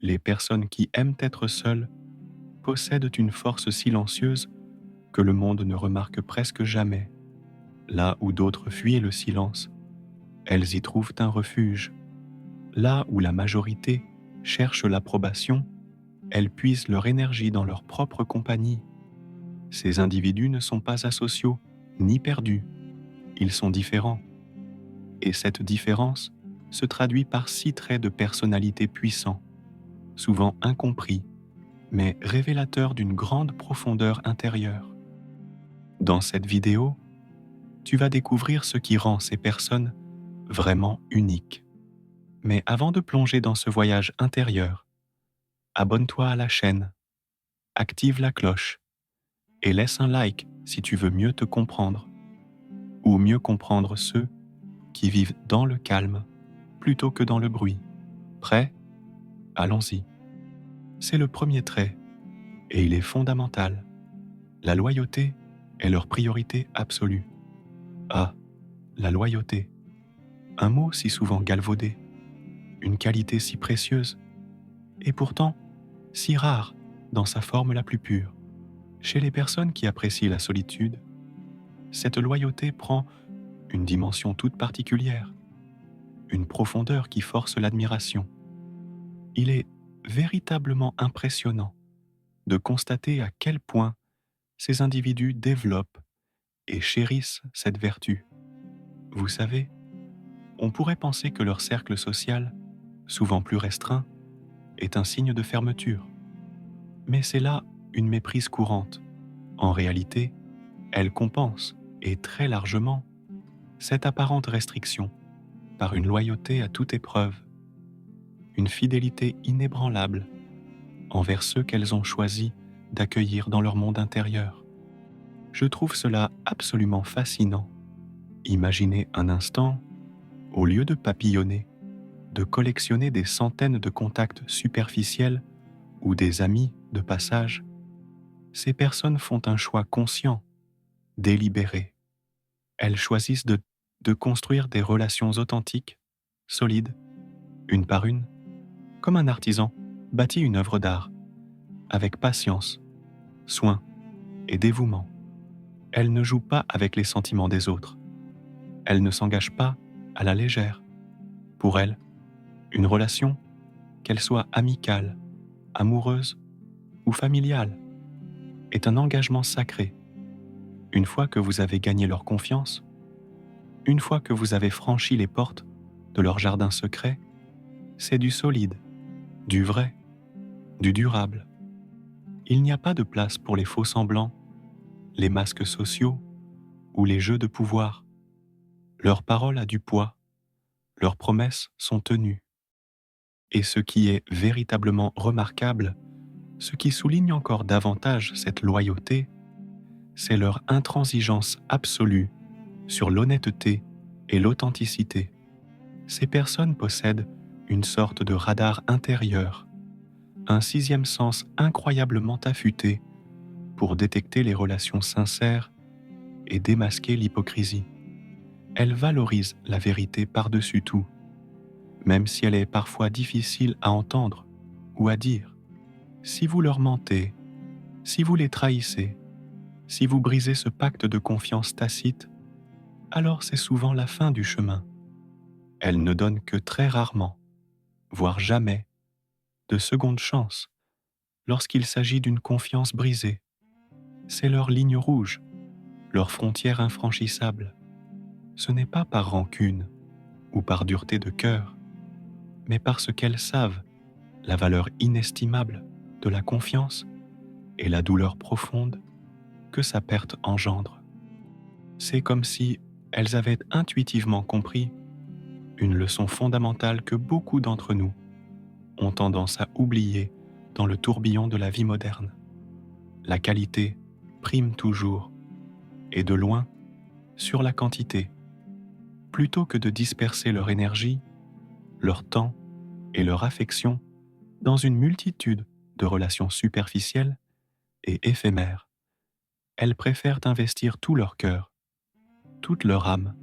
Les personnes qui aiment être seules possèdent une force silencieuse que le monde ne remarque presque jamais. Là où d'autres fuient le silence, elles y trouvent un refuge. Là où la majorité cherche l'approbation, elles puisent leur énergie dans leur propre compagnie. Ces individus ne sont pas asociaux, ni perdus. Ils sont différents. Et cette différence se traduit par 6 traits de personnalité puissants, souvent incompris, mais révélateurs d'une grande profondeur intérieure. Dans cette vidéo, tu vas découvrir ce qui rend ces personnes vraiment uniques. Mais avant de plonger dans ce voyage intérieur, abonne-toi à la chaîne, active la cloche et laisse un like si tu veux mieux te comprendre, ou mieux comprendre ceux qui vivent dans le calme plutôt que dans le bruit. Prêt? Allons-y. C'est le premier trait, et il est fondamental. La loyauté est leur priorité absolue. Ah, la loyauté. Un mot si souvent galvaudé, une qualité si précieuse, et pourtant si rare dans sa forme la plus pure. Chez les personnes qui apprécient la solitude, cette loyauté prend une dimension toute particulière, une profondeur qui force l'admiration. Il est véritablement impressionnant de constater à quel point ces individus développent et chérissent cette vertu. Vous savez, on pourrait penser que leur cercle social, souvent plus restreint, est un signe de fermeture. Mais c'est là une méprise courante. En réalité, elle compense, et très largement, cette apparente restriction par une loyauté à toute épreuve, une fidélité inébranlable envers ceux qu'elles ont choisi d'accueillir dans leur monde intérieur. Je trouve cela absolument fascinant. Imaginez un instant, au lieu de papillonner, de collectionner des centaines de contacts superficiels ou des amis de passage, ces personnes font un choix conscient, délibéré. Elles choisissent de construire des relations authentiques, solides, une par une, comme un artisan bâtit une œuvre d'art, avec patience, soin et dévouement. Elles ne jouent pas avec les sentiments des autres. Elles ne s'engagent pas à la légère. Pour elles, une relation, qu'elle soit amicale, amoureuse ou familiale, est un engagement sacré. Une fois que vous avez gagné leur confiance, une fois que vous avez franchi les portes de leur jardin secret, c'est du solide, du vrai, du durable. Il n'y a pas de place pour les faux semblants, les masques sociaux ou les jeux de pouvoir. Leur parole a du poids, leurs promesses sont tenues. Et ce qui est véritablement remarquable, ce qui souligne encore davantage cette loyauté, c'est leur intransigeance absolue sur l'honnêteté et l'authenticité. Ces personnes possèdent une sorte de radar intérieur, un sixième sens incroyablement affûté pour détecter les relations sincères et démasquer l'hypocrisie. Elles valorisent la vérité par-dessus tout, même si elle est parfois difficile à entendre ou à dire. Si vous leur mentez, si vous les trahissez, si vous brisez ce pacte de confiance tacite, alors c'est souvent la fin du chemin. Elles ne donnent que très rarement, voire jamais, de seconde chance lorsqu'il s'agit d'une confiance brisée. C'est leur ligne rouge, leur frontière infranchissable. Ce n'est pas par rancune ou par dureté de cœur, mais parce qu'elles savent la valeur inestimable de la confiance et la douleur profonde que sa perte engendre. C'est comme si elles avaient intuitivement compris une leçon fondamentale que beaucoup d'entre nous ont tendance à oublier dans le tourbillon de la vie moderne. La qualité prime toujours, et de loin, sur la quantité. Plutôt que de disperser leur énergie, leur temps et leur affection dans une multitude de relations superficielles et éphémères, elles préfèrent investir tout leur cœur, toute leur âme,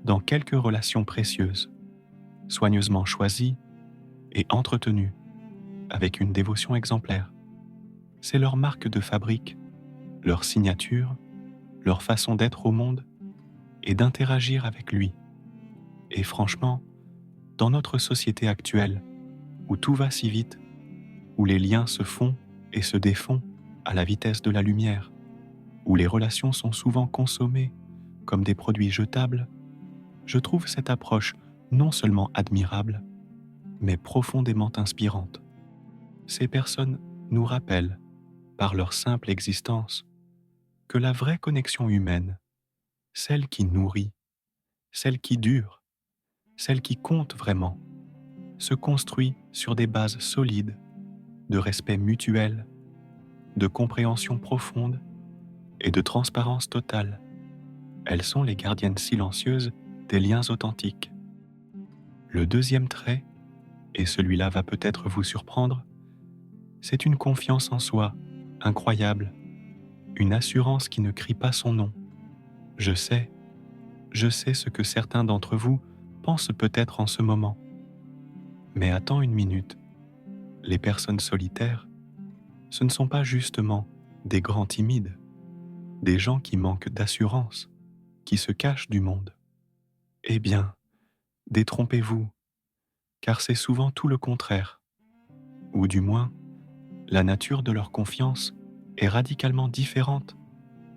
dans quelques relations précieuses, soigneusement choisies et entretenues. avec une dévotion exemplaire. C'est leur marque de fabrique, leur signature, leur façon d'être au monde et d'interagir avec lui. Et franchement, dans notre société actuelle, où tout va si vite, où les liens se font et se défont à la vitesse de la lumière, où les relations sont souvent consommées comme des produits jetables, je trouve cette approche non seulement admirable, mais profondément inspirante. Ces personnes nous rappellent, par leur simple existence, que la vraie connexion humaine, celle qui nourrit, celle qui dure, celle qui compte vraiment, se construit sur des bases solides de respect mutuel, de compréhension profonde et de transparence totale. Elles sont les gardiennes silencieuses des liens authentiques. Le deuxième trait, et celui-là va peut-être vous surprendre, c'est une confiance en soi incroyable, une assurance qui ne crie pas son nom. Je sais ce que certains d'entre vous pensent peut-être en ce moment. Mais attends une minute, les personnes solitaires, ce ne sont pas justement des grands timides, des gens qui manquent d'assurance, qui se cachent du monde. Eh bien, détrompez-vous, car c'est souvent tout le contraire, ou du moins, la nature de leur confiance est radicalement différente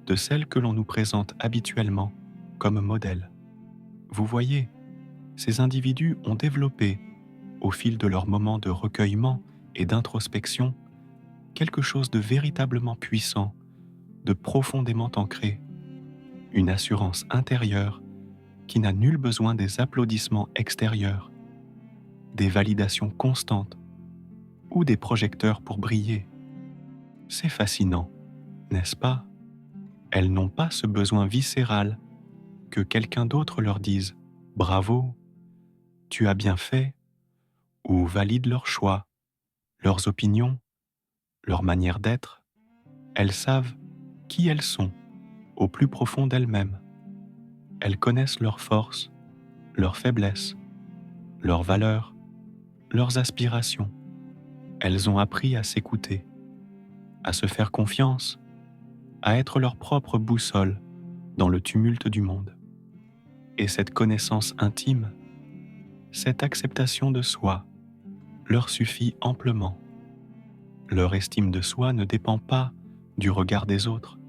de celle que l'on nous présente habituellement comme modèle. Vous voyez, ces individus ont développé, au fil de leurs moments de recueillement et d'introspection, quelque chose de véritablement puissant, de profondément ancré, une assurance intérieure qui n'a nul besoin des applaudissements extérieurs, des validations constantes ou des projecteurs pour briller. C'est fascinant, n'est-ce pas? Elles n'ont pas ce besoin viscéral que quelqu'un d'autre leur dise « Bravo, tu as bien fait » ou valide leurs choix, leurs opinions, leur manière d'être. Elles savent qui elles sont au plus profond d'elles-mêmes. Elles connaissent leurs forces, leurs faiblesses, leurs valeurs, leurs aspirations. Elles ont appris à s'écouter, à se faire confiance, à être leur propre boussole dans le tumulte du monde. Et cette connaissance intime, cette acceptation de soi, leur suffit amplement. Leur estime de soi ne dépend pas du regard des autres.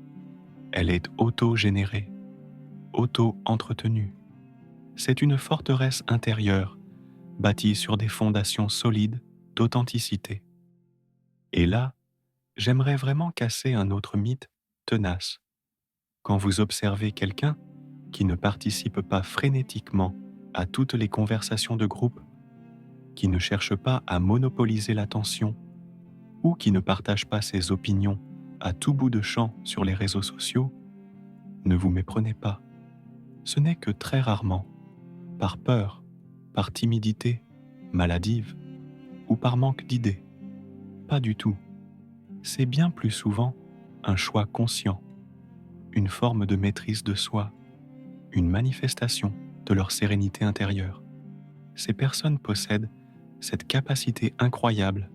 Elle est auto-générée, auto-entretenue. C'est une forteresse intérieure bâtie sur des fondations solides d'authenticité. Et là, j'aimerais vraiment casser un autre mythe tenace. Quand vous observez quelqu'un qui ne participe pas frénétiquement à toutes les conversations de groupe, qui ne cherche pas à monopoliser l'attention ou qui ne partage pas ses opinions à tout bout de champ sur les réseaux sociaux, ne vous méprenez pas. Ce n'est que très rarement, par peur, par timidité, maladive ou par manque d'idées. Pas du tout. C'est bien plus souvent un choix conscient, une forme de maîtrise de soi, une manifestation de leur sérénité intérieure. Ces personnes possèdent cette capacité incroyable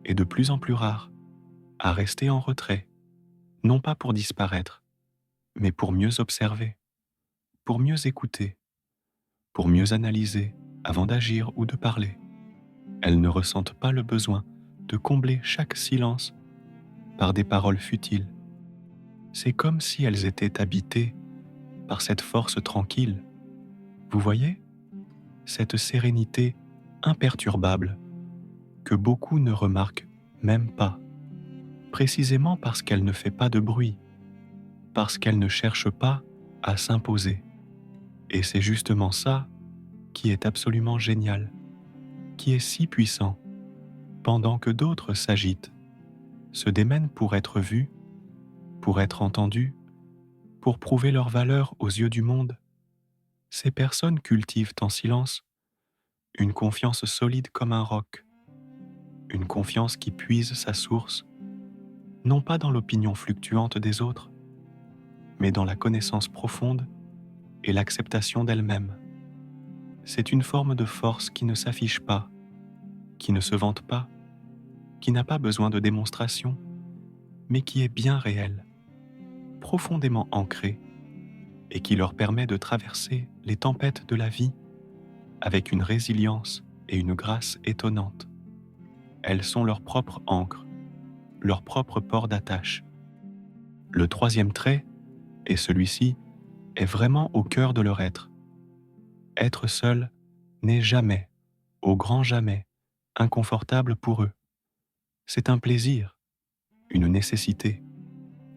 et de plus en plus rare à rester en retrait, non pas pour disparaître, mais pour mieux observer, pour mieux écouter, pour mieux analyser avant d'agir ou de parler. Elles ne ressentent pas le besoin de combler chaque silence par des paroles futiles. C'est comme si elles étaient habitées par cette force tranquille. Vous voyez, cette sérénité imperturbable que beaucoup ne remarquent même pas, précisément parce qu'elle ne fait pas de bruit, parce qu'elle ne cherche pas à s'imposer. Et c'est justement ça qui est absolument génial, qui est si puissant, pendant que d'autres s'agitent, se démènent pour être vus, pour être entendus, pour prouver leur valeur aux yeux du monde. Ces personnes cultivent en silence une confiance solide comme un roc, une confiance qui puise sa source, non pas dans l'opinion fluctuante des autres, mais dans la connaissance profonde et l'acceptation d'elle-même. C'est une forme de force qui ne s'affiche pas, qui ne se vante pas, qui n'a pas besoin de démonstration, mais qui est bien réelle, profondément ancrée, et qui leur permet de traverser les tempêtes de la vie avec une résilience et une grâce étonnantes. Elles sont leur propre ancre, leur propre port d'attache. Le troisième trait, et celui-ci, est vraiment au cœur de leur être. Être seul n'est jamais, au grand jamais, inconfortable pour eux. C'est un plaisir, une nécessité.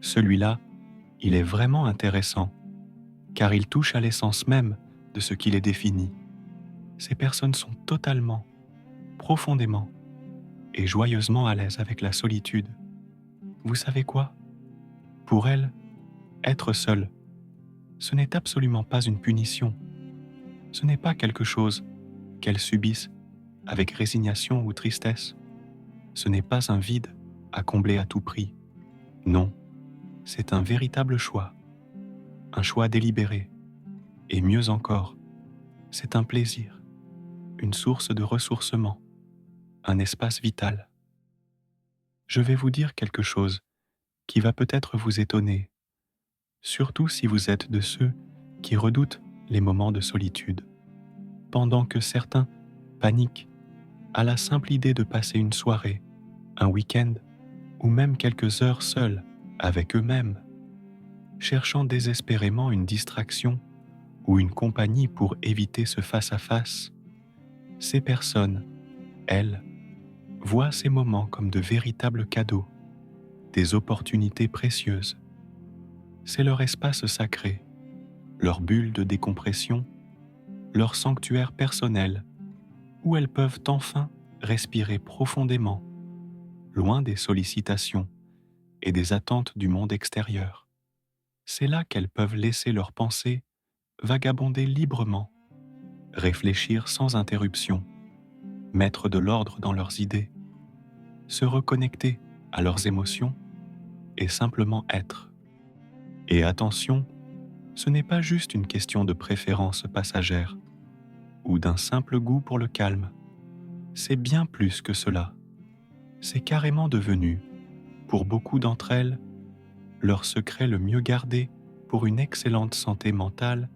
Celui-là, il est vraiment intéressant, car il touche à l'essence même de ce qui les définit. Ces personnes sont totalement, profondément et joyeusement à l'aise avec la solitude. Vous savez quoi? Pour elles, être seul, ce n'est absolument pas une punition. Ce n'est pas quelque chose qu'elles subissent avec résignation ou tristesse. Ce n'est pas un vide à combler à tout prix. Non, c'est un véritable choix, un choix délibéré. Et mieux encore, c'est un plaisir, une source de ressourcement, un espace vital. Je vais vous dire quelque chose qui va peut-être vous étonner, surtout si vous êtes de ceux qui redoutent les moments de solitude. Pendant que certains paniquent à la simple idée de passer une soirée, un week-end ou même quelques heures seuls avec eux-mêmes, cherchant désespérément une distraction ou une compagnie pour éviter ce face-à-face, ces personnes, elles, voient ces moments comme de véritables cadeaux, des opportunités précieuses. C'est leur espace sacré, leur bulle de décompression, leur sanctuaire personnel, où elles peuvent enfin respirer profondément, loin des sollicitations et des attentes du monde extérieur. C'est là qu'elles peuvent laisser leurs pensées vagabonder librement, réfléchir sans interruption, mettre de l'ordre dans leurs idées, se reconnecter à leurs émotions et simplement être. Et attention, ce n'est pas juste une question de préférence passagère ou d'un simple goût pour le calme. C'est bien plus que cela. C'est carrément devenu, pour beaucoup d'entre elles, leur secret le mieux gardé pour une excellente santé mentale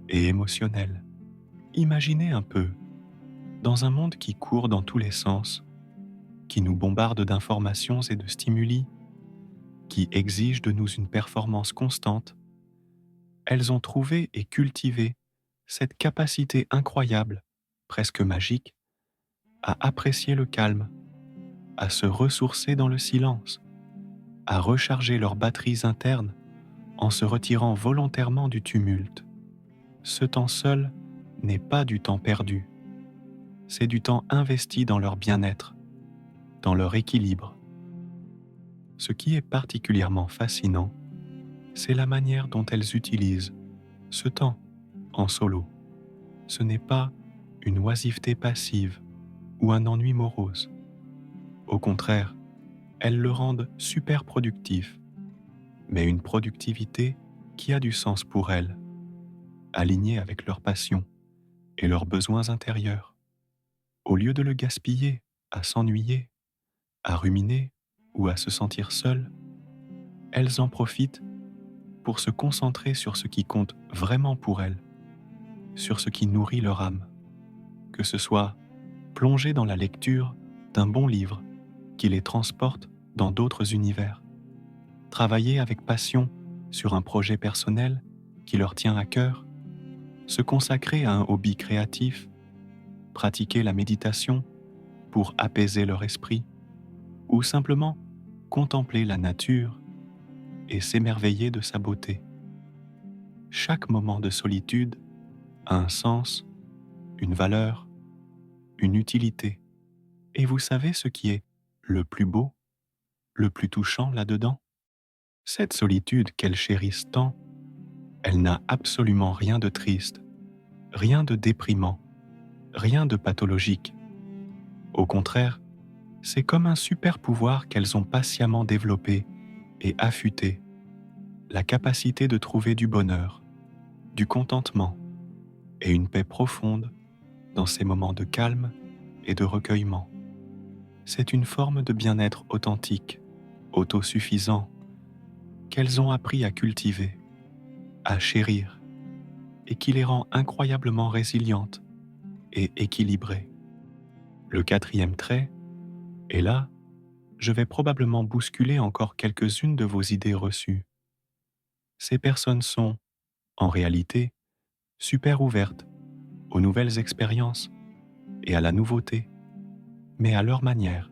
et émotionnelle. Imaginez un peu, dans un monde qui court dans tous les sens, qui nous bombarde d'informations et de stimuli, qui exige de nous une performance constante, elles ont trouvé et cultivé cette capacité incroyable, presque magique, à apprécier le calme, à se ressourcer dans le silence, à recharger leurs batteries internes en se retirant volontairement du tumulte. Ce temps seul n'est pas du temps perdu, c'est du temps investi dans leur bien-être, dans leur équilibre. Ce qui est particulièrement fascinant, c'est la manière dont elles utilisent ce temps en solo. Ce n'est pas une oisiveté passive ou un ennui morose. Au contraire, elles le rendent super productif, mais une productivité qui a du sens pour elles, alignée avec leurs passions et leurs besoins intérieurs. Au lieu de le gaspiller à s'ennuyer, à ruminer ou à se sentir seules, elles en profitent pour se concentrer sur ce qui compte vraiment pour elles, sur ce qui nourrit leur âme, que ce soit plonger dans la lecture d'un bon livre qui les transporte dans d'autres univers, travailler avec passion sur un projet personnel qui leur tient à cœur, se consacrer à un hobby créatif, pratiquer la méditation pour apaiser leur esprit, ou simplement contempler la nature et s'émerveiller de sa beauté. Chaque moment de solitude a un sens, une valeur, une utilité. Et vous savez ce qui est le plus beau, le plus touchant là-dedans? Cette solitude qu'elles chérissent tant, elle n'a absolument rien de triste, rien de déprimant, rien de pathologique. Au contraire, c'est comme un super pouvoir qu'elles ont patiemment développé et affûté, la capacité de trouver du bonheur, du contentement et une paix profonde dans ces moments de calme et de recueillement. C'est une forme de bien-être authentique, autosuffisant, qu'elles ont appris à cultiver, à chérir, et qui les rend incroyablement résilientes et équilibrées. Le quatrième trait, et là, je vais probablement bousculer encore quelques-unes de vos idées reçues. Ces personnes sont, en réalité, super ouvertes aux nouvelles expériences et à la nouveauté, mais à leur manière.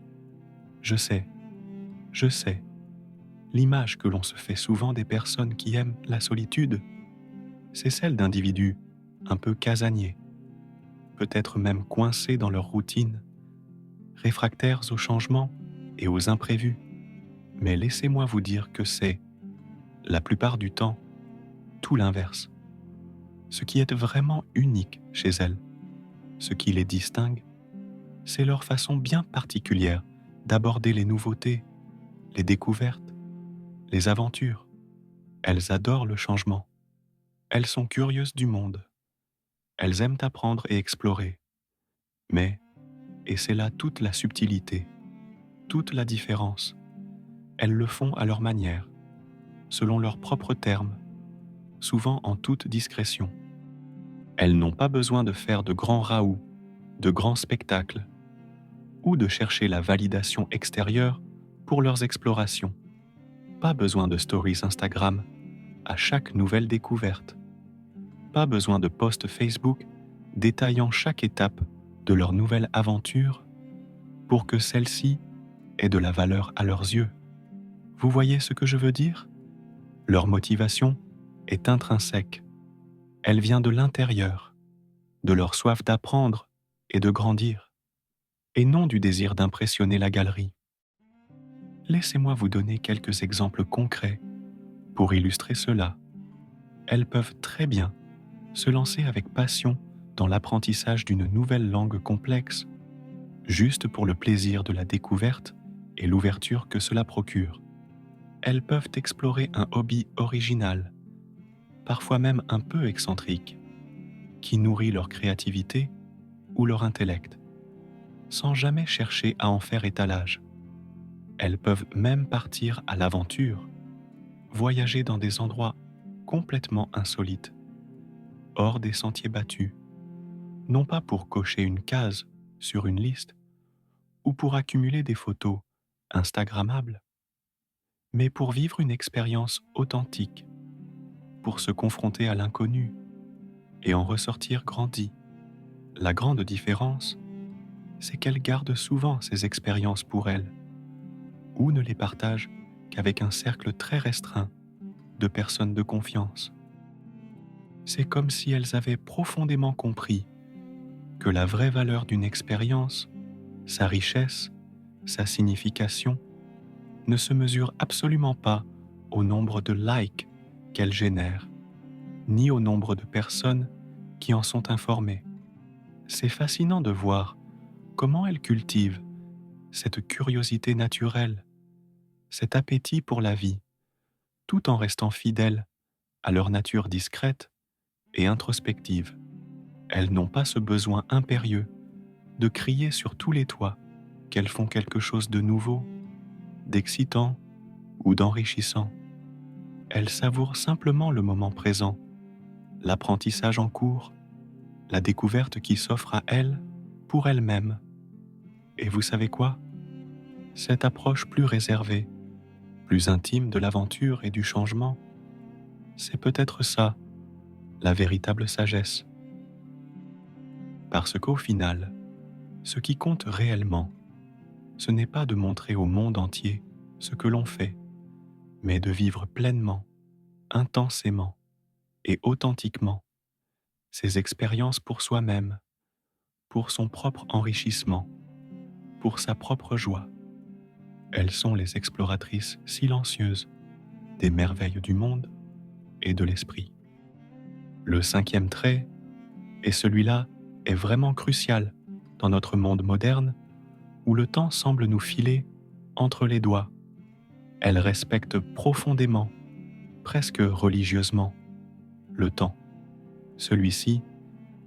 Je sais, je sais, l'image que l'on se fait souvent des personnes qui aiment la solitude, c'est celle d'individus un peu casaniers, peut-être même coincés dans leur routine, réfractaires aux changements et aux imprévus. Mais laissez-moi vous dire que c'est, la plupart du temps, tout l'inverse. Ce qui est vraiment unique chez elles, ce qui les distingue, c'est leur façon bien particulière d'aborder les nouveautés, les découvertes, les aventures. Elles adorent le changement. Elles sont curieuses du monde. Elles aiment apprendre et explorer. Mais, et c'est là toute la subtilité, toute la différence, elles le font à leur manière, selon leurs propres termes, souvent en toute discrétion. Elles n'ont pas besoin de faire de grands raouts, de grands spectacles, ou de chercher la validation extérieure pour leurs explorations. Pas besoin de stories Instagram à chaque nouvelle découverte. Pas besoin de posts Facebook détaillant chaque étape de leur nouvelle aventure pour que celle-ci ait de la valeur à leurs yeux. Vous voyez ce que je veux dire? Leur motivation est intrinsèque. Elle vient de l'intérieur, de leur soif d'apprendre et de grandir, et non du désir d'impressionner la galerie. Laissez-moi vous donner quelques exemples concrets pour illustrer cela. Elles peuvent très bien se lancer avec passion dans l'apprentissage d'une nouvelle langue complexe, juste pour le plaisir de la découverte et l'ouverture que cela procure. Elles peuvent explorer un hobby original, parfois même un peu excentrique, qui nourrit leur créativité ou leur intellect, sans jamais chercher à en faire étalage. Elles peuvent même partir à l'aventure, voyager dans des endroits complètement insolites, hors des sentiers battus, non pas pour cocher une case sur une liste ou pour accumuler des photos Instagrammables, mais pour vivre une expérience authentique, pour se confronter à l'inconnu et en ressortir grandi. La grande différence, c'est qu'elles gardent souvent ces expériences pour elles, ou ne les partagent qu'avec un cercle très restreint de personnes de confiance. C'est comme si elles avaient profondément compris que la vraie valeur d'une expérience, sa richesse, sa signification, ne se mesure absolument pas au nombre de likes qu'elle génère, ni au nombre de personnes qui en sont informées. C'est fascinant de voir comment elles cultivent cette curiosité naturelle, cet appétit pour la vie, tout en restant fidèles à leur nature discrète et introspective. Elles n'ont pas ce besoin impérieux de crier sur tous les toits qu'elles font quelque chose de nouveau, d'excitant ou d'enrichissant. Elles savourent simplement le moment présent, l'apprentissage en cours, la découverte qui s'offre à elles pour elles-mêmes. Et vous savez quoi? Cette approche plus réservée, plus intime de l'aventure et du changement, c'est peut-être ça, la véritable sagesse. Parce qu'au final, ce qui compte réellement, ce n'est pas de montrer au monde entier ce que l'on fait, mais de vivre pleinement, intensément et authentiquement ces expériences pour soi-même, pour son propre enrichissement, pour sa propre joie. Elles sont les exploratrices silencieuses des merveilles du monde et de l'esprit. Le cinquième trait, et celui-là est vraiment crucial dans notre monde moderne où le temps semble nous filer entre les doigts. Elles respectent profondément, presque religieusement, le temps. Celui-ci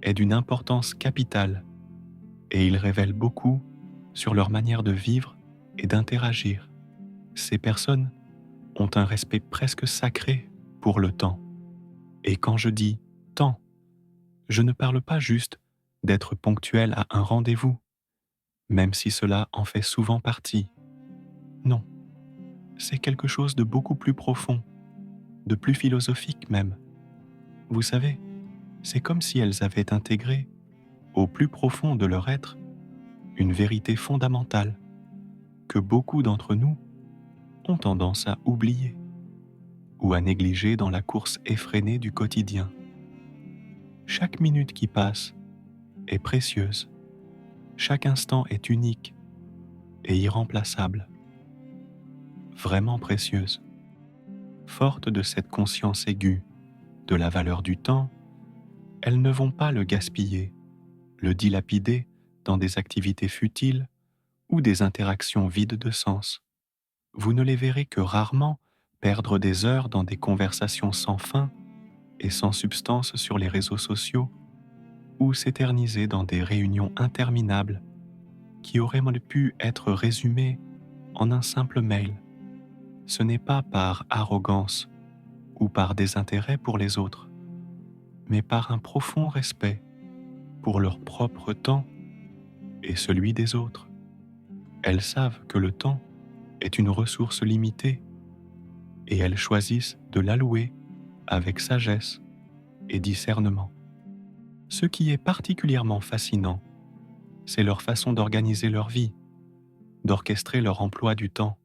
est d'une importance capitale et il révèle beaucoup sur leur manière de vivre et d'interagir. Ces personnes ont un respect presque sacré pour le temps. Et quand je dis temps, je ne parle pas juste d'être ponctuel à un rendez-vous, même si cela en fait souvent partie. Non, c'est quelque chose de beaucoup plus profond, de plus philosophique même. Vous savez, c'est comme si elles avaient intégré, au plus profond de leur être, une vérité fondamentale que beaucoup d'entre nous ont tendance à oublier ou à négliger dans la course effrénée du quotidien. Chaque minute qui passe est précieuse, chaque instant est unique et irremplaçable, vraiment précieuse. Fortes de cette conscience aiguë de la valeur du temps, elles ne vont pas le gaspiller, le dilapider dans des activités futiles ou des interactions vides de sens. Vous ne les verrez que rarement perdre des heures dans des conversations sans fin et sans substance sur les réseaux sociaux ou s'éterniser dans des réunions interminables qui auraient pu être résumées en un simple mail. Ce n'est pas par arrogance ou par désintérêt pour les autres, mais par un profond respect pour leur propre temps et celui des autres. Elles savent que le temps est une ressource limitée et elles choisissent de l'allouer avec sagesse et discernement. Ce qui est particulièrement fascinant, c'est leur façon d'organiser leur vie, d'orchestrer leur emploi du temps.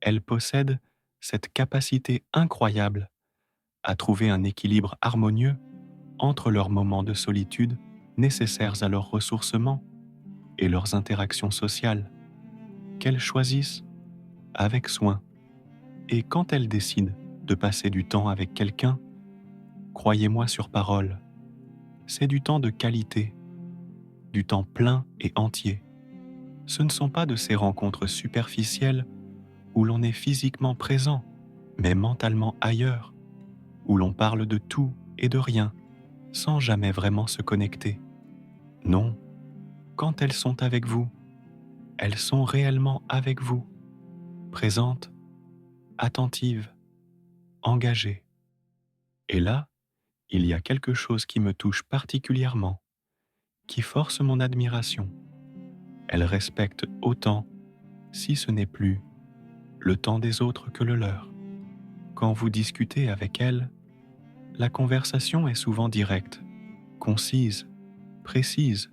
Elles possèdent cette capacité incroyable à trouver un équilibre harmonieux entre leurs moments de solitude nécessaires à leur ressourcement et leurs interactions sociales, qu'elles choisissent avec soin. Et quand elles décident de passer du temps avec quelqu'un, croyez-moi sur parole, c'est du temps de qualité, du temps plein et entier. Ce ne sont pas de ces rencontres superficielles où l'on est physiquement présent, mais mentalement ailleurs, où l'on parle de tout et de rien, sans jamais vraiment se connecter. Non, quand elles sont avec vous, elles sont réellement avec vous, présentes, attentives, engagées. Et là, il y a quelque chose qui me touche particulièrement, qui force mon admiration. Elles respectent autant, si ce n'est plus, le temps des autres que le leur. Quand vous discutez avec elles, la conversation est souvent directe, concise, précise,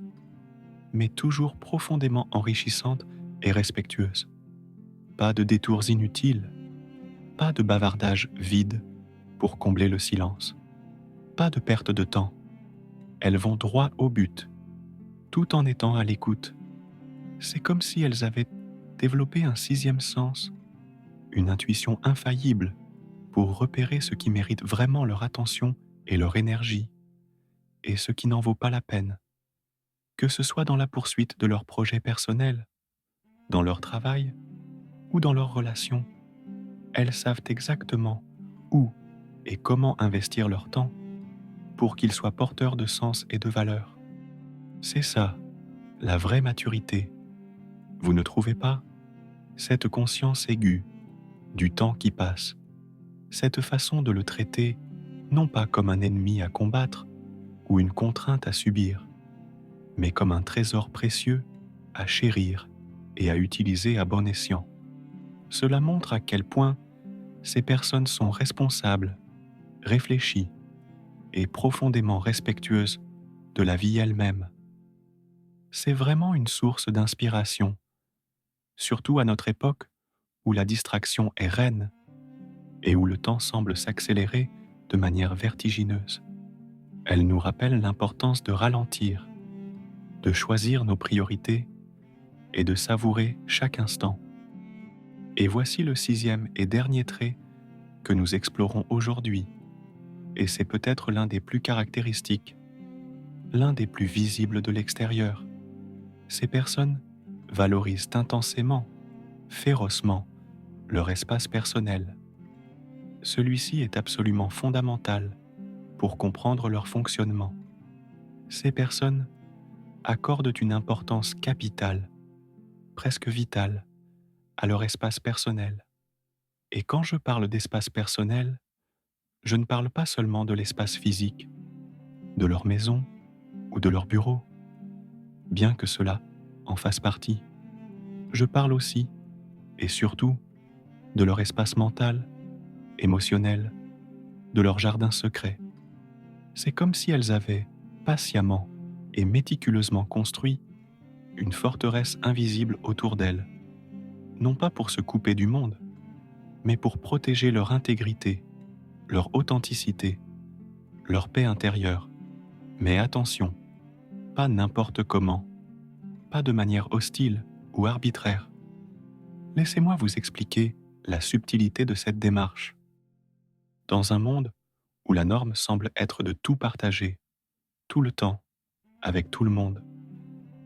mais toujours profondément enrichissante et respectueuse. Pas de détours inutiles, pas de bavardage vide pour combler le silence, pas de perte de temps. Elles vont droit au but, tout en étant à l'écoute. C'est comme si elles avaient développé un sixième sens, une intuition infaillible pour repérer ce qui mérite vraiment leur attention et leur énergie, et ce qui n'en vaut pas la peine, que ce soit dans la poursuite de leurs projets personnels, dans leur travail ou dans leurs relations. Elles savent exactement où et comment investir leur temps pour qu'il soit porteur de sens et de valeur. C'est ça, la vraie maturité. Vous ne trouvez pas? Cette conscience aiguë du temps qui passe, cette façon de le traiter non pas comme un ennemi à combattre ou une contrainte à subir, mais comme un trésor précieux à chérir et à utiliser à bon escient. Cela montre à quel point ces personnes sont responsables, réfléchies et profondément respectueuses de la vie elle-même. C'est vraiment une source d'inspiration, surtout à notre époque où la distraction est reine et où le temps semble s'accélérer de manière vertigineuse. Elle nous rappelle l'importance de ralentir, de choisir nos priorités et de savourer chaque instant. Et voici le sixième et dernier trait que nous explorons aujourd'hui, et c'est peut-être l'un des plus caractéristiques, l'un des plus visibles de l'extérieur. Ces personnes valorisent intensément, férocement, leur espace personnel. Celui-ci est absolument fondamental pour comprendre leur fonctionnement. Ces personnes accordent une importance capitale presque vital, à leur espace personnel. Et quand je parle d'espace personnel, je ne parle pas seulement de l'espace physique, de leur maison ou de leur bureau, bien que cela en fasse partie. Je parle aussi, et surtout, de leur espace mental, émotionnel, de leur jardin secret. C'est comme si elles avaient, patiemment et méticuleusement construit, une forteresse invisible autour d'elles, non pas pour se couper du monde, mais pour protéger leur intégrité, leur authenticité, leur paix intérieure. Mais attention, pas n'importe comment, pas de manière hostile ou arbitraire. Laissez-moi vous expliquer la subtilité de cette démarche. Dans un monde où la norme semble être de tout partager, tout le temps, avec tout le monde,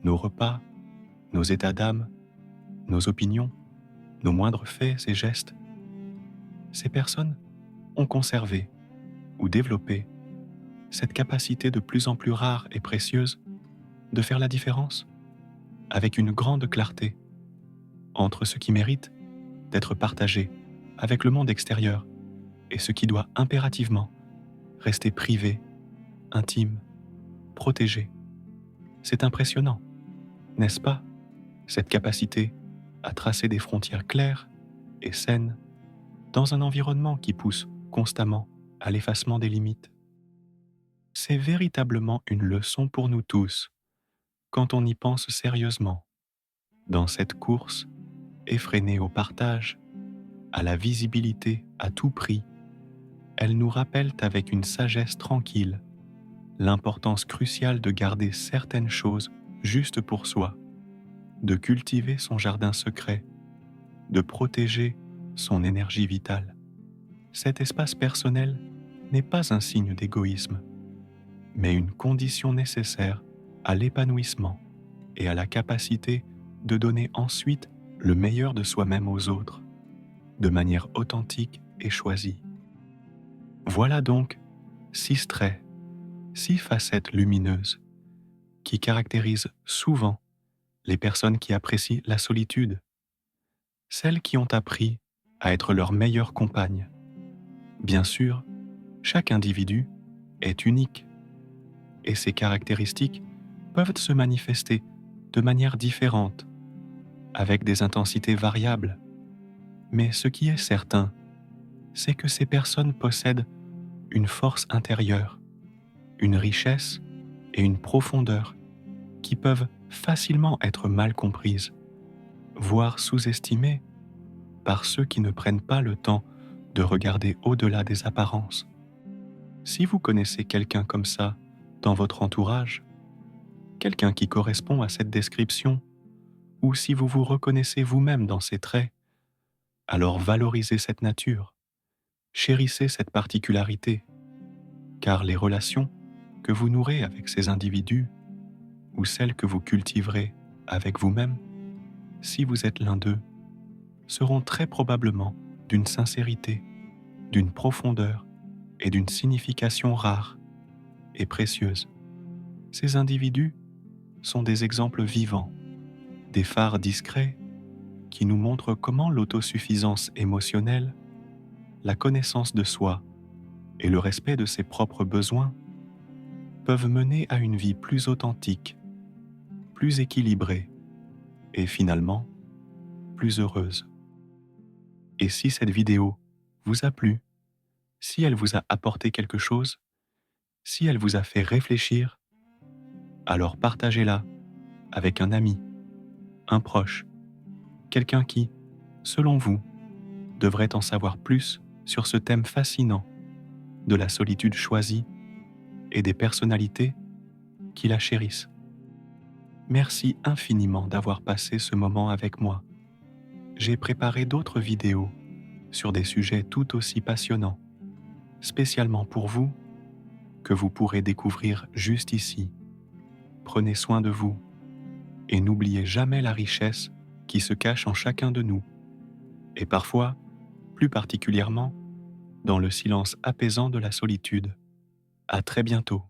nos repas, nos états d'âme, nos opinions, nos moindres faits et gestes, ces personnes ont conservé ou développé cette capacité de plus en plus rare et précieuse de faire la différence avec une grande clarté entre ce qui mérite d'être partagé avec le monde extérieur et ce qui doit impérativement rester privé, intime, protégé. C'est impressionnant, n'est-ce pas, cette capacité à tracer des frontières claires et saines dans un environnement qui pousse constamment à l'effacement des limites. C'est véritablement une leçon pour nous tous quand on y pense sérieusement, dans cette course effrénée au partage, à la visibilité à tout prix. Elles nous rappellent avec une sagesse tranquille l'importance cruciale de garder certaines choses juste pour soi, de cultiver son jardin secret, de protéger son énergie vitale. Cet espace personnel n'est pas un signe d'égoïsme, mais une condition nécessaire à l'épanouissement et à la capacité de donner ensuite le meilleur de soi-même aux autres, de manière authentique et choisie. Voilà donc 6 traits, 6 facettes lumineuses qui caractérisent souvent les personnes qui apprécient la solitude, celles qui ont appris à être leur meilleure compagne. Bien sûr, chaque individu est unique et ses caractéristiques peuvent se manifester de manière différente, avec des intensités variables. Mais ce qui est certain, c'est que ces personnes possèdent une force intérieure, une richesse et une profondeur qui peuvent facilement être mal comprises, voire sous-estimées par ceux qui ne prennent pas le temps de regarder au-delà des apparences. Si vous connaissez quelqu'un comme ça dans votre entourage, quelqu'un qui correspond à cette description, ou si vous vous reconnaissez vous-même dans ces traits, alors valorisez cette nature, chérissez cette particularité, car les relations que vous nourrez avec ces individus, ou celles que vous cultiverez avec vous-même, si vous êtes l'un d'eux, seront très probablement d'une sincérité, d'une profondeur et d'une signification rare et précieuse. Ces individus sont des exemples vivants, des phares discrets qui nous montrent comment l'autosuffisance émotionnelle, la connaissance de soi et le respect de ses propres besoins peuvent mener à une vie plus authentique, plus équilibrée et finalement plus heureuse. Et si cette vidéo vous a plu, si elle vous a apporté quelque chose, si elle vous a fait réfléchir, alors partagez-la avec un ami, un proche, quelqu'un qui, selon vous, devrait en savoir plus sur ce thème fascinant de la solitude choisie et des personnalités qui la chérissent. Merci infiniment d'avoir passé ce moment avec moi. J'ai préparé d'autres vidéos sur des sujets tout aussi passionnants, spécialement pour vous, que vous pourrez découvrir juste ici. Prenez soin de vous et n'oubliez jamais la richesse qui se cache en chacun de nous, et parfois, plus particulièrement, dans le silence apaisant de la solitude. À très bientôt.